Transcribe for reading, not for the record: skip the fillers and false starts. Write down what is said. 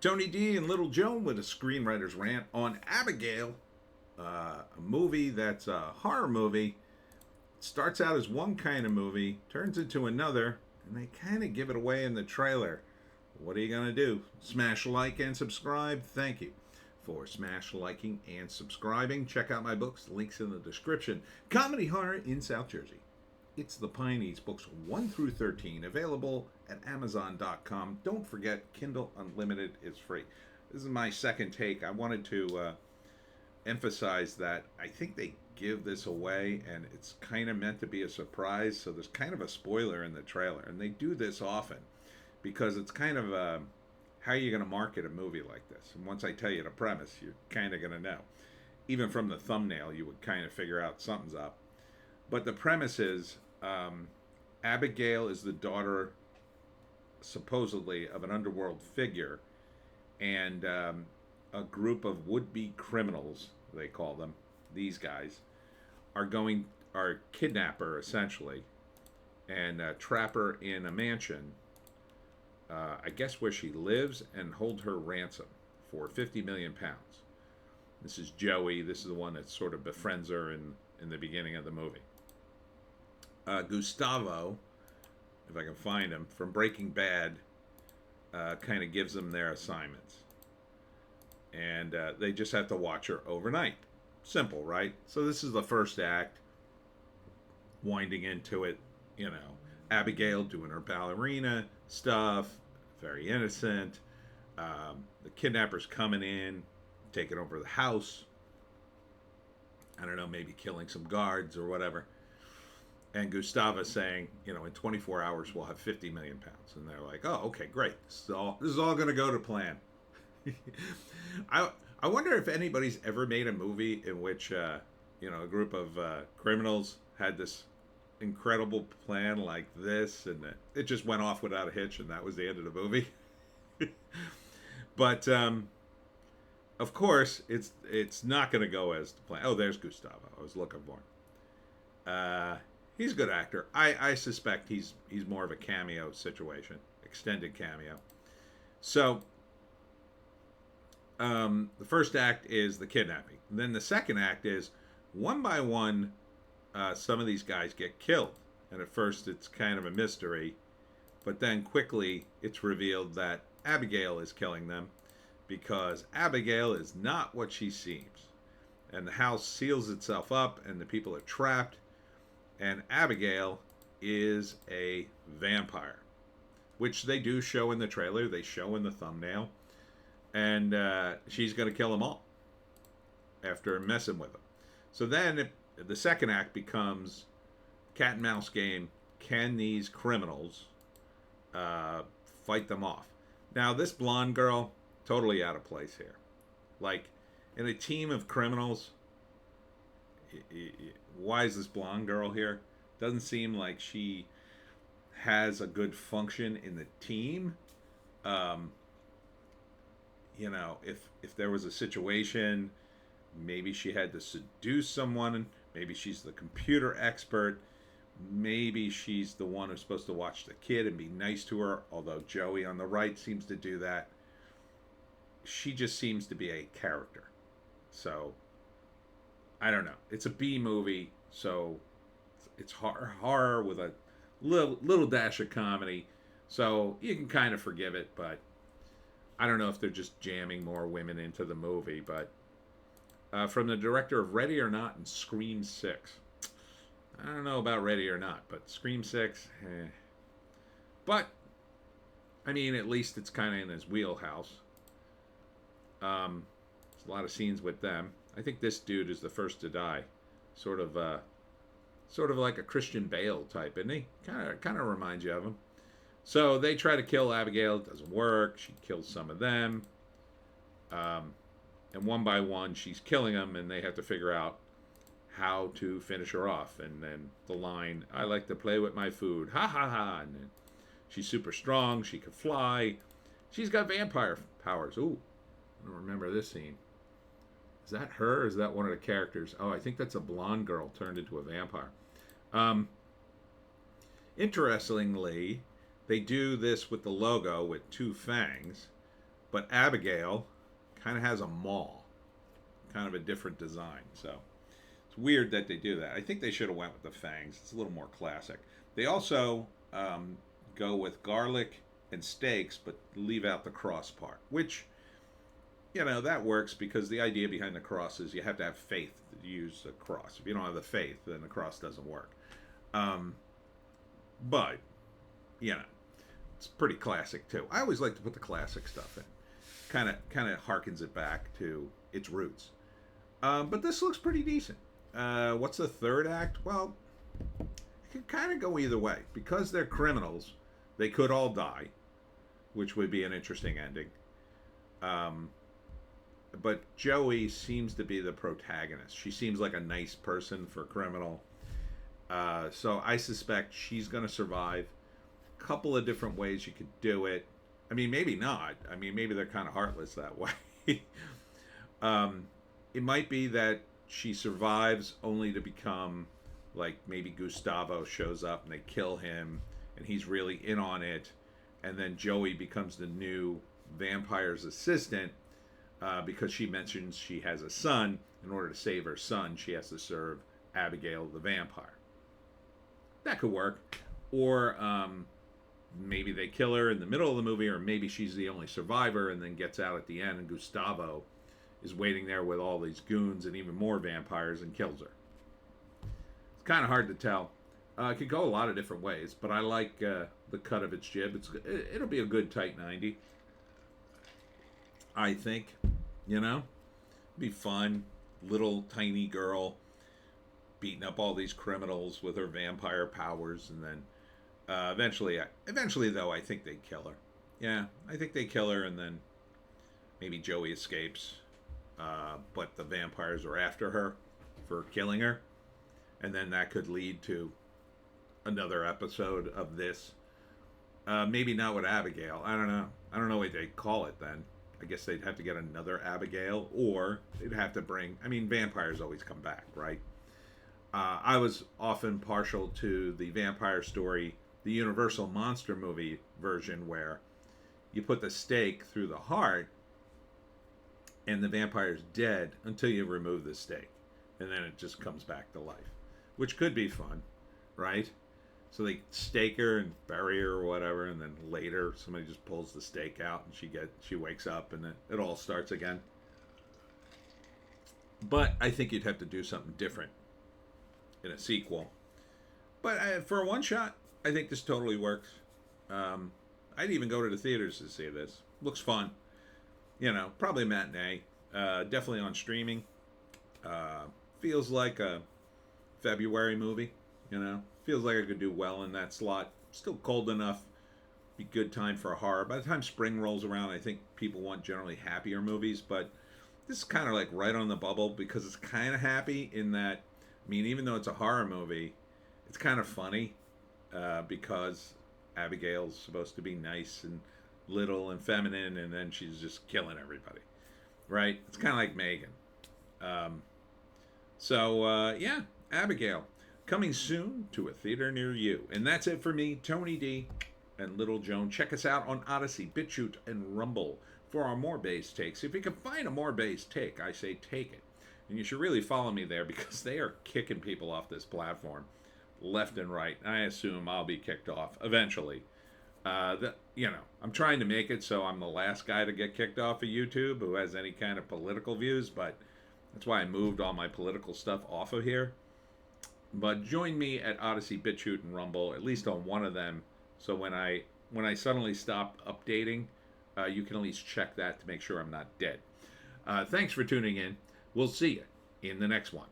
Tony D and Little Joan with a screenwriter's rant on Abigail, a movie that's a horror movie. It starts out as one kind of movie, turns into another, and they kind of give it away in the trailer. What are you going to do? Smash like and subscribe? Thank you for smash liking and subscribing. Check out my books, links in the description. Comedy Horror in South Jersey. It's the Pineys, books 1 through 13, available at Amazon.com. Don't forget, Kindle Unlimited is free. This is my second take. I wanted to emphasize that I think they give this away, and it's kind of meant to be a surprise, so there's kind of a spoiler in the trailer. And they do this often because it's kind of how are you going to market a movie like this? And once I tell you the premise, you're kind of going to know. Even from the thumbnail, you would kind of figure out something's up. But the premise is Abigail is the daughter, supposedly, of an underworld figure, and a group of would-be criminals, they call them, these guys, are kidnap her, essentially, and trap her in a mansion, I guess where she lives, and hold her ransom for 50 million pounds. This is Joey. This is the one that sort of befriends her in the beginning of the movie. Gustavo, if I can find him, from Breaking Bad, kind of gives them their assignments. And they just have to watch her overnight. Simple, right? So this is the first act, winding into it, Abigail doing her ballerina stuff, very innocent. The kidnappers coming in, taking over the house. I don't know, maybe killing some guards or whatever. And Gustavo saying, in 24 hours we'll have 50 million pounds. And they're like, oh, okay, great. This is all going to go to plan. I wonder if anybody's ever made a movie in which, a group of criminals had this incredible plan like this, and it just went off without a hitch, and that was the end of the movie. But, of course, it's not going to go as the plan. Oh, there's Gustavo. I was looking for him. He's a good actor. I suspect he's more of a cameo situation, extended cameo. So, the first act is the kidnapping. And then the second act is, one by one, some of these guys get killed. And at first it's kind of a mystery. But then quickly it's revealed that Abigail is killing them, because Abigail is not what she seems. And the house seals itself up and the people are trapped. And Abigail is a vampire, which they do show in the trailer. They show in the thumbnail. And she's going to kill them all after messing with them. So then the second act becomes cat and mouse game. Can these criminals fight them off? Now, this blonde girl, totally out of place here. Like, in a team of criminals, why is this blonde girl here? Doesn't seem like she has a good function in the team. If there was a situation, maybe she had to seduce someone. Maybe she's the computer expert. Maybe she's the one who's supposed to watch the kid and be nice to her, although Joey on the right seems to do that. She just seems to be a character. So, I don't know. It's a B movie, so it's horror with a little dash of comedy. So you can kind of forgive it, but I don't know if they're just jamming more women into the movie. But from the director of Ready or Not and Scream 6. I don't know about Ready or Not, but Scream 6, But, I mean, at least it's kind of in his wheelhouse. There's a lot of scenes with them. I think this dude is the first to die. Sort of like a Christian Bale type, isn't he? Kind of reminds you of him. So they try to kill Abigail. It doesn't work. She kills some of them. And one by one, she's killing them, and they have to figure out how to finish her off. And then the line, I like to play with my food. Ha ha ha. And then she's super strong. She can fly. She's got vampire powers. Ooh, I don't remember this scene. Is that her or is that one of the characters? Oh, I think that's a blonde girl turned into a vampire. Interestingly, they do this with the logo with two fangs. But Abigail kind of has a maul, kind of a different design. So it's weird that they do that. I think they should have went with the fangs. It's a little more classic. They also go with garlic and steaks, but leave out the cross part, which, you know, that works because the idea behind the cross is you have to have faith to use the cross. If you don't have the faith, then the cross doesn't work. But, you know, it's pretty classic too. I always like to put the classic stuff in. Kind of harkens it back to its roots. But this looks pretty decent. What's the third act? Well, it could kind of go either way. Because they're criminals, they could all die, which would be an interesting ending. But Joey seems to be the protagonist. She seems like a nice person for a criminal. So I suspect she's going to survive. A couple of different ways you could do it. I mean, maybe not. I mean, maybe they're kind of heartless that way. It might be that she survives only to become, like, maybe Gustavo shows up and they kill him and he's really in on it. And then Joey becomes the new vampire's assistant because she mentions she has a son. In order to save her son, she has to serve Abigail the vampire. That could work. Or maybe they kill her in the middle of the movie, or maybe she's the only survivor and then gets out at the end and Gustavo is waiting there with all these goons and even more vampires and kills her. It's kind of hard to tell. It could go a lot of different ways, but I like the cut of its jib. It'll be a good tight 90. I think, you know, be fun. Little tiny girl beating up all these criminals with her vampire powers, and then eventually though, I think they kill her. Yeah, I think they kill her, and then maybe Joey escapes, but the vampires are after her for killing her, and then that could lead to another episode of this. Maybe not with Abigail. I don't know what they'd call it then. I guess they'd have to get another Abigail, or they'd have to bring... I mean, vampires always come back, right? I was often partial to the Vampire Story, the Universal Monster movie version, where you put the stake through the heart, and the vampire's dead until you remove the stake. And then it just comes back to life. Which could be fun, right? So they stake her and bury her or whatever, and then later somebody just pulls the stake out and she wakes up and it all starts again. But I think you'd have to do something different in a sequel. But for a one shot, I think this totally works. I'd even go to the theaters to see this. Looks fun. You know, probably a matinee. Definitely on streaming. Feels like a February movie, you know. Feels like I could do well in that slot. Still cold enough. Be good time for a horror. By the time spring rolls around, I think people want generally happier movies, but this is kind of like right on the bubble because it's kind of happy in that, I mean, even though it's a horror movie, it's kind of funny because Abigail's supposed to be nice and little and feminine, and then she's just killing everybody, right? It's kind of like Megan. Yeah, Abigail. Coming soon to a theater near you. And that's it for me, Tony D and Little Joan. Check us out on Odysee, Bitchute, and Rumble for our more base takes. If you can find a more base take, I say take it. And you should really follow me there because they are kicking people off this platform left and right. I assume I'll be kicked off eventually. I'm trying to make it so I'm the last guy to get kicked off of YouTube who has any kind of political views, but that's why I moved all my political stuff off of here. But join me at Odysee, Bitchute, and Rumble, at least on one of them. So when I suddenly stop updating, you can at least check that to make sure I'm not dead. Thanks for tuning in. We'll see you in the next one.